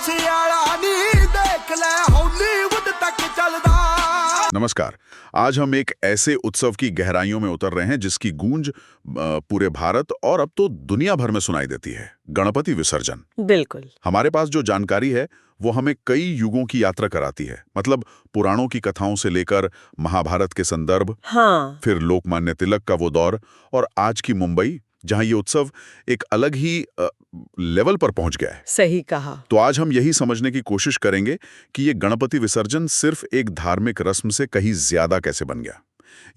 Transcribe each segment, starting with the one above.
सियाड़ा नी देख ले हॉलीवुड तक चलदा। नमस्कार। आज हम एक ऐसे उत्सव की गहराइयों में उतर रहे हैं जिसकी गूंज पूरे भारत और अब तो दुनिया भर में सुनाई देती है। गणपति विसर्जन। बिल्कुल। हमारे पास जो जानकारी है वो हमें कई युगों की यात्रा कराती है। मतलब पुराणों की कथाओं से लेकर महाभारत के संदर्भ, हाँ, फिर लोकमान्य तिलक का वो दौर और आज की मुंबई, जहां ये उत्सव एक अलग ही लेवल पर पहुंच गया है। सही कहा। तो आज हम यही समझने की कोशिश करेंगे कि ये गणपति विसर्जन सिर्फ एक धार्मिक रस्म से कहीं ज्यादा कैसे बन गया।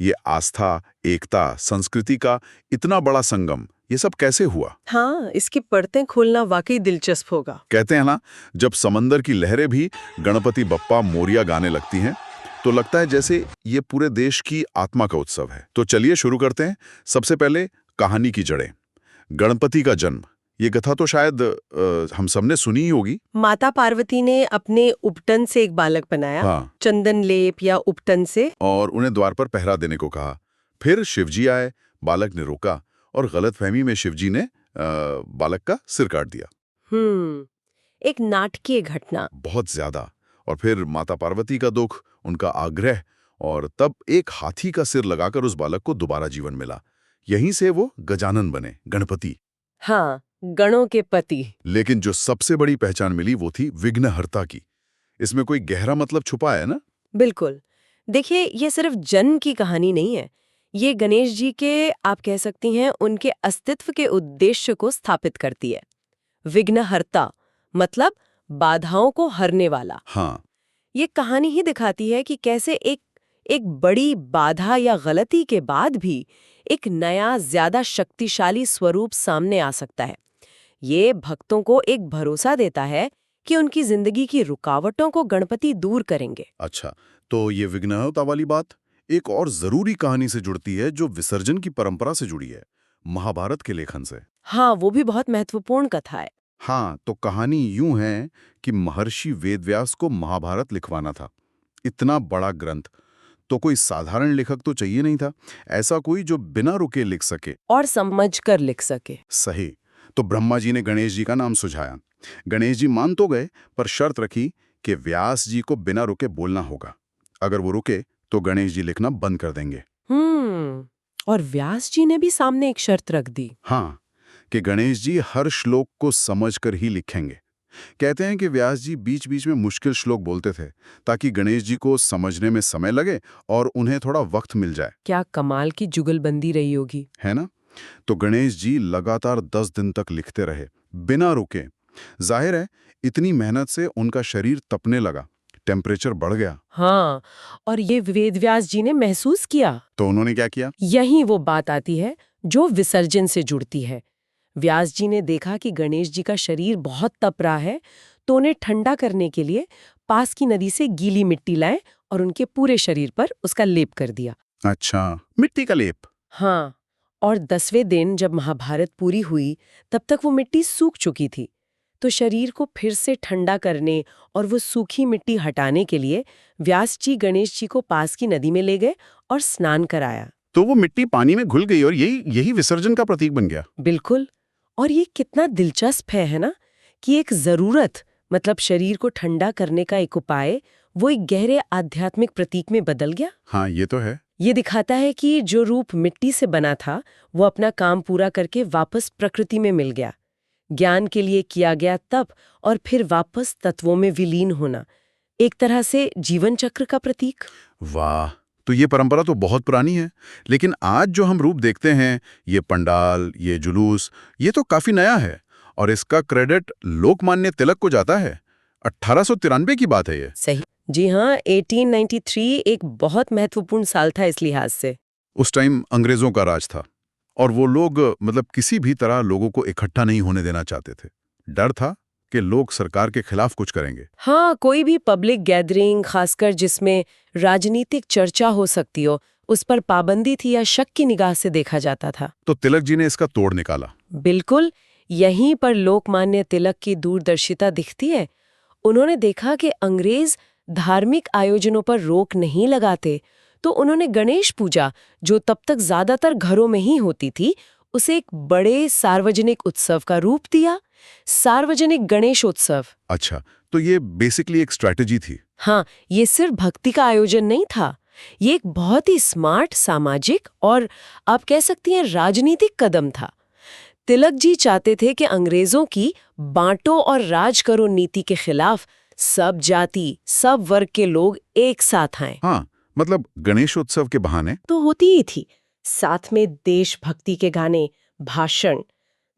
ये आस्था, एकता, संस्कृति का इतना बड़ा संगम, ये सब कैसे हुआ? हाँ, इसकी परतें खोलना वाकई दिलचस्प होगा। कहते हैं ना, जब समंदर की लहरें भी गणपति बप्पा मोरिया गाने लगती हैं तो लगता है जैसे ये पूरे देश की आत्मा का उत्सव है। तो चलिए शुरू करते हैं। सबसे पहले कहानी की जड़ें। गणपति का जन्म, ये कथा तो शायद हम सबने सुनी ही होगी। माता पार्वती ने अपने उपटन से एक बालक बनाया। हाँ। चंदन लेप या उपटन से, और उन्हें द्वार पर पहरा देने को कहा। फिर शिवजी आए, बालक ने रोका और गलतफहमी में शिवजी ने बालक का सिर काट दिया। एक नाटकीय घटना। बहुत ज्यादा। और फिर माता पार्वती का दुख, उनका आग्रह, और तब एक हाथी का सिर लगाकर उस बालक को दोबारा जीवन मिला। यहीं से वो गजानन बने, गणपति। हाँ, गणों के पति। लेकिन जो सबसे बड़ी पहचान मिली वो थी विघ्नहर्ता की। इसमें कोई गहरा मतलब छुपा है ना? बिल्कुल। देखिए, ये सिर्फ जन्म की कहानी नहीं है। ये गणेश जी के, आप कह सकती हैं, उनके अस्तित्व के उद्देश्य को स्थापित करती है। विघ्नहर्ता मतलब बाधाओं को हरने वाला। हाँ। ये कहानी ही दिखाती है कि कैसे एक बड़ी बाधा या गलती के बाद भी एक नया, ज्यादा शक्तिशाली स्वरूप सामने आ सकता है। ये भक्तों को एक भरोसा देता है कि उनकी जिंदगी की रुकावटों को गणपति दूर करेंगे। अच्छा, तो ये विघ्नहर्ता वाली बात एक और जरूरी कहानी से जुड़ती है जो विसर्जन की परंपरा से जुड़ी है, महाभारत के लेखन से। हाँ, वो भी बहुत महत्वपूर्ण कथा है। हाँ, तो कहानी यूं है कि महर्षि वेदव्यास को महाभारत लिखवाना था। इतना बड़ा ग्रंथ, तो कोई साधारण लेखक तो चाहिए नहीं था। ऐसा कोई जो बिना रुके लिख सके और समझकर लिख सके। सही। तो ब्रह्मा जी ने गणेश जी का नाम सुझाया। गणेश जी मान तो गए, पर शर्त रखी कि व्यास जी को बिना रुके बोलना होगा। अगर वो रुके तो गणेश जी लिखना बंद कर देंगे। और व्यास जी ने भी सामने एक शर्त रख दी। हाँ, कि गणेश जी हर श्लोक को समझकर ही लिखेंगे। कहते हैं कि व्यास जी बीच बीच में मुश्किल श्लोक बोलते थे ताकि गणेश जी को समझने में समय लगे और उन्हें थोड़ा वक्त मिल जाए। क्या कमाल की जुगलबंदी रही होगी, है ना? तो गणेश जी लगातार 10 दिन तक लिखते रहे, बिना रुके। जाहिर है, इतनी मेहनत से उनका शरीर तपने लगा, टेम्परेचर बढ़ गया। हाँ, और ये वेदव्यास जी ने महसूस किया। तो उन्होंने क्या किया? यही वो बात आती है जो विसर्जन से जुड़ती है। व्यास जी ने देखा कि गणेश जी का शरीर बहुत तप रहा है, तो उन्हें ठंडा करने के लिए पास की नदी से गीली मिट्टी लाए और उनके पूरे शरीर पर उसका लेप कर दिया। अच्छा, मिट्टी का लेप। हाँ, और 10वें दिन जब महाभारत पूरी हुई, तब तक वो मिट्टी सूख चुकी थी। तो शरीर को फिर से ठंडा करने और वो सूखी मिट्टी हटाने के लिए व्यास जी गणेश जी को पास की नदी में ले गए और स्नान कराया। तो वो मिट्टी पानी में घुल गई और यही विसर्जन का प्रतीक बन गया। बिल्कुल। और ये कितना दिलचस्प है ना, कि एक जरूरत, मतलब शरीर को ठंडा करने का एक उपाय, वो एक गहरे आध्यात्मिक प्रतीक में बदल गया। हाँ, ये तो है। ये दिखाता है कि जो रूप मिट्टी से बना था वो अपना काम पूरा करके वापस प्रकृति में मिल गया। ज्ञान के लिए किया गया तप और फिर वापस तत्वों में विलीन होना, एक तरह से जीवन चक्र का प्रतीक। वाह, तो ये परंपरा तो बहुत पुरानी है। लेकिन आज जो हम रूप देखते हैं, ये पंडाल, ये जुलूस, ये तो काफी नया है। और इसका क्रेडिट लोकमान्य तिलक को जाता है। 1893 की बात है ये। सही। जी हाँ, 1893 एक बहुत महत्वपूर्ण साल था इस लिहाज से। उस टाइम अंग्रेजों का राज था और वो लोग मतलब किसी भी तरह लोगों को इकट्ठा नहीं होने देना चाहते थे। डर था कि लोग सरकार के खिलाफ कुछ करेंगे। हाँ, कोई भी पब्लिक गैदरिंग, खासकर जिसमें राजनीतिक चर्चा हो सकती हो, उस पर पाबंदी थी या शक की निगाह से देखा जाता था। तो तिलक जी ने इसका तोड़ निकाला। बिल्कुल, यहीं पर लोकमान्य तिलक की दूरदर्शिता दिखती है। उन्होंने देखा कि अंग्रेज धार्मिक आयोजनों पर रोक नहीं लगाते, तो उन्होंने गणेश पूजा, जो तब तक ज्यादातर घरों में ही होती थी, उसे एक बड़े सार्वजनिक उत्सव का रूप दिया, सार्वजनिक गणेशोत्सव। अच्छा, तो ये बेसिकली एक स्ट्रैटेजी थी। हाँ, ये सिर्फ भक्ति का आयोजन नहीं था, ये एक बहुत ही स्मार्ट सामाजिक और आप कह सकती हैं राजनीतिक कदम था। तिलक जी चाहते थे कि अंग्रेजों की बांटो और राज करो नीति के खिलाफ सब जाति, सब वर्ग के लोग एक साथ आएं। हाँ, मतलब गणेशोत्सव के बहाने। तो होती ही थी, साथ में देशभक्ति के गाने, भाषण,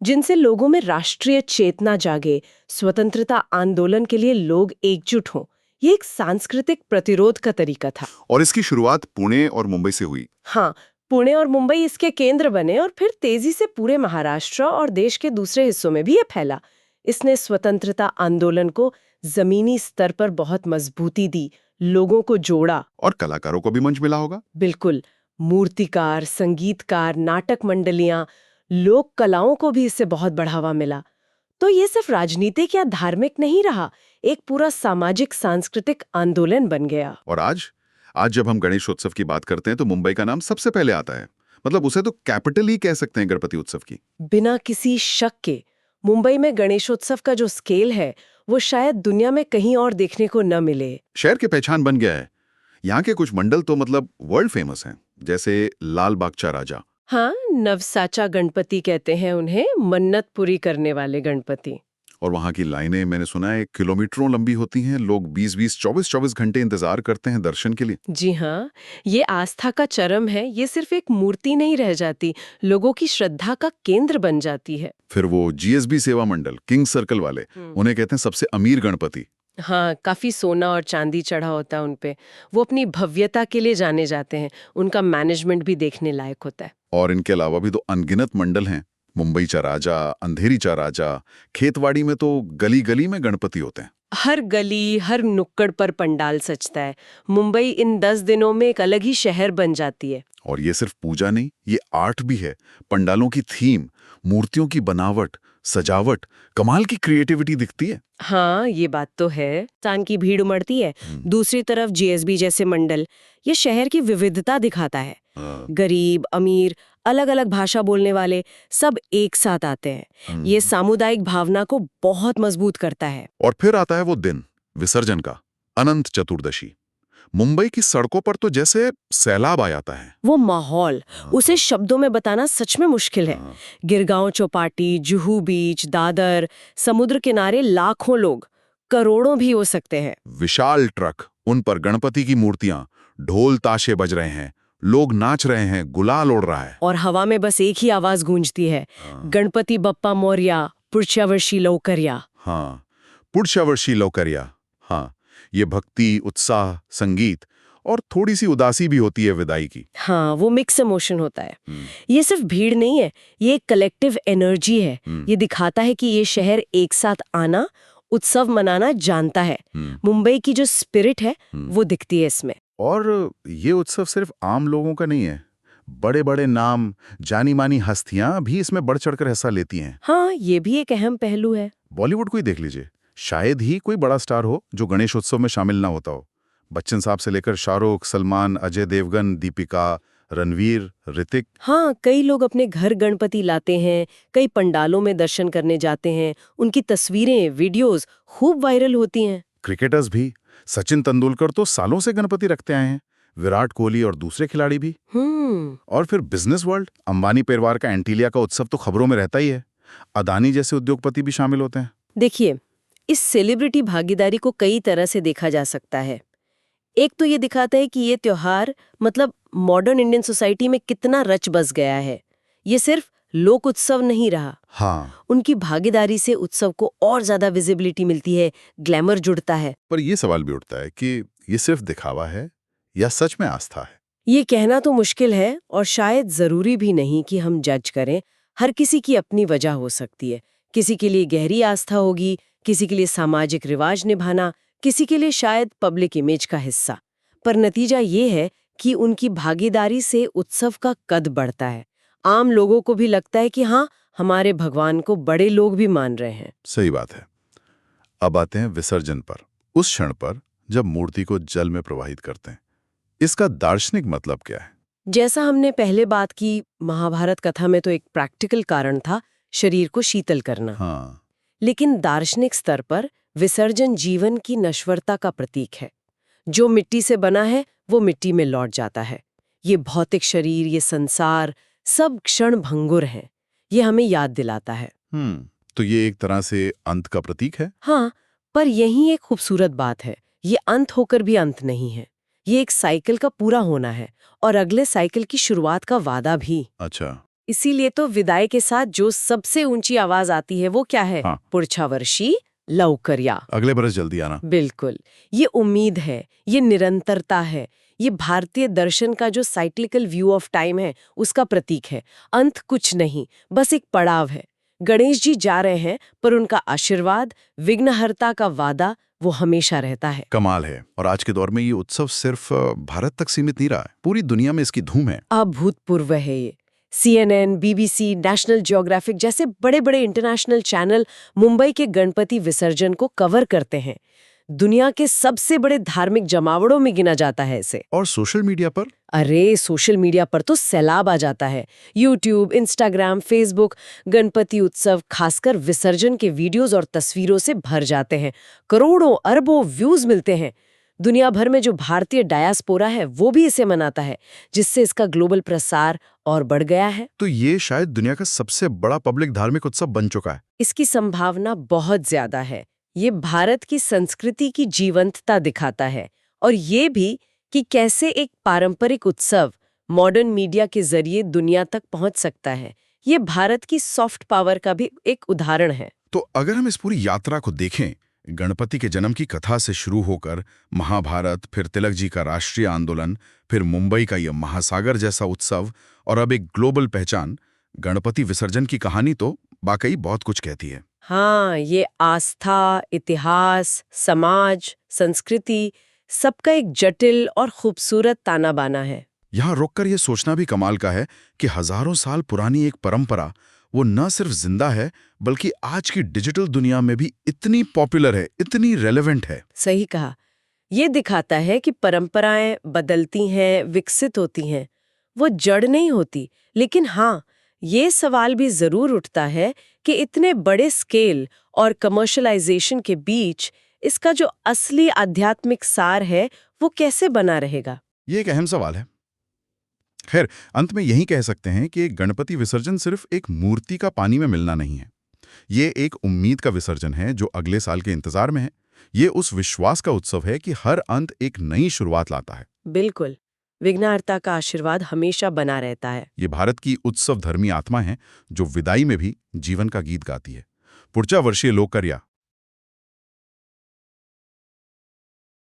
जिनसे लोगों में राष्ट्रीय चेतना जागे, स्वतंत्रता आंदोलन के लिए लोग एकजुट हों। ये एक सांस्कृतिक प्रतिरोध का तरीका था। और इसकी शुरुआत पुणे और मुंबई से हुई। हाँ, पुणे और मुंबई इसके केंद्र बने और फिर तेजी से पूरे महाराष्ट्र और देश के दूसरे हिस्सों में भी ये फैला। इसने स्वतंत्रता आंदोलन को जमीनी स्तर पर बहुत मजबूती दी, लोगों को जोड़ा। और कलाकारों को भी मंच मिला होगा। बिल्कुल, मूर्तिकार, संगीतकार, नाटक मंडलियां, लोक कलाओं को भी इससे बहुत बढ़ावा मिला। तो ये सिर्फ राजनीतिक या धार्मिक नहीं रहा, एक पूरा सामाजिक सांस्कृतिक आंदोलन बन गया। और आज जब हम गणेशोत्सव की बात करते हैं तो मुंबई का नाम सबसे पहले आता है। मतलब उसे तो कैपिटल ही कह सकते हैं गणपति उत्सव की। बिना किसी शक के मुंबई में गणेशोत्सव का जो स्केल है वो शायद दुनिया में कहीं और देखने को न मिले। शहर की पहचान बन गया है। यहाँ के कुछ मंडल तो मतलब वर्ल्ड फेमस हैं, जैसे लाल बागचा राजा। हाँ, नवसाचा गणपति कहते हैं उन्हें, मन्नत पूरी करने वाले गणपति। और वहाँ की लाइनें मैंने सुना है किलोमीटरों लंबी होती हैं। लोग 20-20, 24-24 घंटे इंतजार करते हैं दर्शन के लिए। जी हाँ, ये आस्था का चरम है। ये सिर्फ एक मूर्ति नहीं रह जाती, लोगों की श्रद्धा का केंद्र बन जाती है। फिर वो जीएसबी सेवा मंडल, किंग सर्कल वाले, उन्हें कहते हैं सबसे अमीर गणपति। हाँ, काफी सोना और चांदी चढ़ा होता है उनपे। वो अपनी भव्यता के लिए जाने जाते हैं, उनका मैनेजमेंट भी देखने लायक होता है। और इनके अलावा भी तो अनगिनत मंडल हैं। मुंबई चा राजा, अंधेरी चा राजा, खेतवाड़ी में तो गली गली में गणपति होते हैं। हर गली, हर नुक्कड़ पर पंडाल सजता है। मुंबई इन 10 दिनों में एक अलग ही शहर बन जाती है। और ये सिर्फ पूजा नहीं, ये आर्ट भी है। पंडालों की थीम, मूर्तियों की बनावट, सजावट, कमाल की क्रिएटिविटी दिखती है। हाँ, ये बात तो है। तान की भीड़ उमड़ती है। दूसरी तरफ जीएसबी जैसे मंडल, ये शहर की विविधता दिखाता है। गरीब, अमीर, अलग अलग भाषा बोलने वाले सब एक साथ आते हैं। ये सामुदायिक भावना को बहुत मजबूत करता है। और फिर आता है वो दिन, विसर्जन का, अनंत चतुर्दशी। मुंबई की सड़कों पर तो जैसे सैलाब आ जाता है। वो माहौल, उसे शब्दों में बताना सच में मुश्किल है। गिरगांव चौपाटी, जुहू बीच, दादर, समुद्र किनारे लाखों लोग, करोड़ों भी हो सकते हैं। विशाल ट्रक, उन पर गणपति की मूर्तियां, ढोल ताशे बज रहे हैं, लोग नाच रहे हैं, गुलाल उड़ रहा है। और हवा में बस एक ही आवाज गूंजती है, गणपति बप्पा मोरया, पुढच्या वर्षी लवकरिया। हाँ, पुढच्या वर्षी लवकरिया। हाँ, ये भक्ति, उत्साह, संगीत और थोड़ी सी उदासी भी होती है विदाई की। हाँ, वो मिक्स इमोशन होता है। ये सिर्फ भीड़ नहीं है, ये एक कलेक्टिव एनर्जी है। ये दिखाता है कि ये शहर एक साथ आना, उत्सव मनाना जानता है। मुंबई की जो स्पिरिट है वो दिखती है इसमें। और ये उत्सव सिर्फ आम लोगों का नहीं है। बड़े बड़े नाम, जानी मानी हस्तियां भी इसमें बढ़ चढ़कर हिस्सा लेती हैं। हाँ, ये भी एक अहम पहलू है। बॉलीवुड को ही देख लीजिए, शायद ही कोई बड़ा स्टार हो जो गणेश उत्सव में शामिल ना होता हो। बच्चन साहब से लेकर शाहरुख, सलमान, अजय देवगन, दीपिका, रणवीर, ऋतिक। हाँ, कई लोग अपने घर गणपति लाते हैं, कई पंडालों में दर्शन करने जाते हैं। उनकी तस्वीरें, वीडियोस खूब वायरल होती हैं। क्रिकेटर्स भी, सचिन तेंदुलकर तो सालों से गणपति रखते आए हैं, विराट कोहली और दूसरे खिलाड़ी भी। और फिर बिजनेस वर्ल्ड, अंबानी परिवार का एंटीलिया का उत्सव तो खबरों में रहता ही है। अदानी जैसे उद्योगपति भी शामिल होते हैं। देखिए, इस सेलिब्रिटी भागीदारी को कई तरह से देखा जा सकता है। एक तो ये दिखाता है कि ये त्योहार मतलब मॉडर्न इंडियन सोसाइटी में कितना रच बस गया है। ये सिर्फ लोक उत्सव नहीं रहा। हाँ, उनकी भागीदारी से उत्सव को और ज्यादा विजिबिलिटी मिलती है, ग्लैमर जुड़ता है। पर ये सवाल भी उठता है कि ये सिर्फ दिखावा है या सच में आस्था है। ये कहना तो मुश्किल है और शायद जरूरी भी नहीं कि हम जज करें। हर किसी की अपनी वजह हो सकती है। किसी के लिए गहरी आस्था होगी, किसी के लिए सामाजिक रिवाज निभाना, किसी के लिए शायद पब्लिक इमेज का हिस्सा। पर नतीजा ये है कि उनकी भागीदारी से उत्सव का कद बढ़ता है। आम लोगों को भी लगता है कि हाँ, हमारे भगवान को बड़े लोग भी मान रहे हैं। सही बात है। अब आते हैं विसर्जन पर, उस क्षण पर जब मूर्ति को जल में प्रवाहित करते हैं। इसका दार्शनिक मतलब क्या है? जैसा हमने पहले बात की, महाभारत कथा में तो एक प्रैक्टिकल कारण था, शरीर को शीतल करना। हाँ, लेकिन दार्शनिक स्तर पर विसर्जन जीवन की नश्वरता का प्रतीक है। जो मिट्टी से बना है वो मिट्टी में लौट जाता है। ये भौतिक शरीर, ये संसार, सब क्षण भंगुर हैं। ये हमें याद दिलाता है। तो ये एक तरह से अंत का प्रतीक है। हाँ, पर यही एक खूबसूरत बात है। ये अंत होकर भी अंत नहीं है। ये एक साइकिल का पूरा होना है और अगले साइकिल की शुरुआत का वादा भी। अच्छा। इसीलिए तो विदाई के साथ जो सबसे ऊंची आवाज आती है वो क्या है? हाँ। पुढच्या वर्षी लवकर या। अगले बरस जल्दी आना। बिल्कुल, ये उम्मीद है, ये निरंतरता है, ये भारतीय दर्शन का जो साइक्लिकल व्यू ऑफ टाइम है उसका प्रतीक है। अंत कुछ नहीं, बस एक पड़ाव है। गणेश जी जा रहे हैं, पर उनका आशीर्वाद, विघ्नहर्ता का वादा, वो हमेशा रहता है। कमाल है। और आज के दौर में ये उत्सव सिर्फ भारत तक सीमित नहीं रहा है, पूरी दुनिया में इसकी धूम है। अभूतपूर्व है ये। CNN, BBC, नेशनल ज्योग्राफिक जैसे बड़े बड़े इंटरनेशनल चैनल मुंबई के गणपति विसर्जन को कवर करते हैं। दुनिया के सबसे बड़े धार्मिक जमावड़ों में गिना जाता है इसे। और सोशल मीडिया पर? अरे सोशल मीडिया पर तो सैलाब आ जाता है। यूट्यूब, इंस्टाग्राम, फेसबुक गणपति उत्सव खासकर विसर्जन के वीडियोस और तस्वीरों से भर जाते हैं। करोड़ों अरबों व्यूज मिलते हैं। दुनिया भर में जो भारतीय डायस्पोरा है वो भी इसे मनाता है, जिससे इसका ग्लोबल प्रसार और बढ़ गया है। तो ये शायद दुनिया का सबसे बड़ा पब्लिक धार्मिक उत्सव बन चुका है। इसकी संभावना बहुत ज्यादा है। ये भारत की संस्कृति की जीवंतता दिखाता है और ये भी कि कैसे एक पारंपरिक उत्सव मॉडर्न मीडिया के जरिए दुनिया तक पहुंच सकता है। ये भारत की सॉफ्ट पावर का भी एक उदाहरण है। तो अगर हम इस पूरी यात्रा को देखें, गणपति के जन्म की कथा से शुरू होकर महाभारत, फिर तिलक जी का राष्ट्रीय आंदोलन, फिर मुंबई का यह महासागर जैसा उत्सव और अब एक ग्लोबल पहचान, गणपति विसर्जन की कहानी तो वाकई बहुत कुछ कहती है। हाँ, ये आस्था, इतिहास, समाज, संस्कृति सबका एक जटिल और खूबसूरत ताना बाना है। यहाँ रुककर यह सोचना भी कमाल का है कि हजारों साल पुरानी एक परंपरा वो न सिर्फ जिंदा है बल्कि आज की डिजिटल दुनिया में भी इतनी पॉपुलर है, इतनी रेलेवेंट है। सही कहा। ये दिखाता है कि परंपराएं बदलती हैं, विकसित होती हैं, वो जड़ नहीं होती। लेकिन हाँ, ये सवाल भी जरूर उठता है कि इतने बड़े स्केल और कमर्शलाइजेशन के बीच इसका जो असली आध्यात्मिक सार है वो कैसे बना रहेगा? ये एक अहम सवाल है। खैर, अंत में यही कह सकते हैं कि गणपति विसर्जन सिर्फ एक मूर्ति का पानी में मिलना नहीं है। ये एक उम्मीद का विसर्जन है जो अगले साल के इंतजार में है। ये उस विश्वास का उत्सव है कि हर अंत एक नई शुरुआत लाता है। बिल्कुल, विघ्नहर्ता का आशीर्वाद हमेशा बना रहता है। ये भारत की उत्सव धर्मी आत्मा है जो विदाई में भी जीवन का गीत गाती है। पुढच्या वर्षी लवकर या।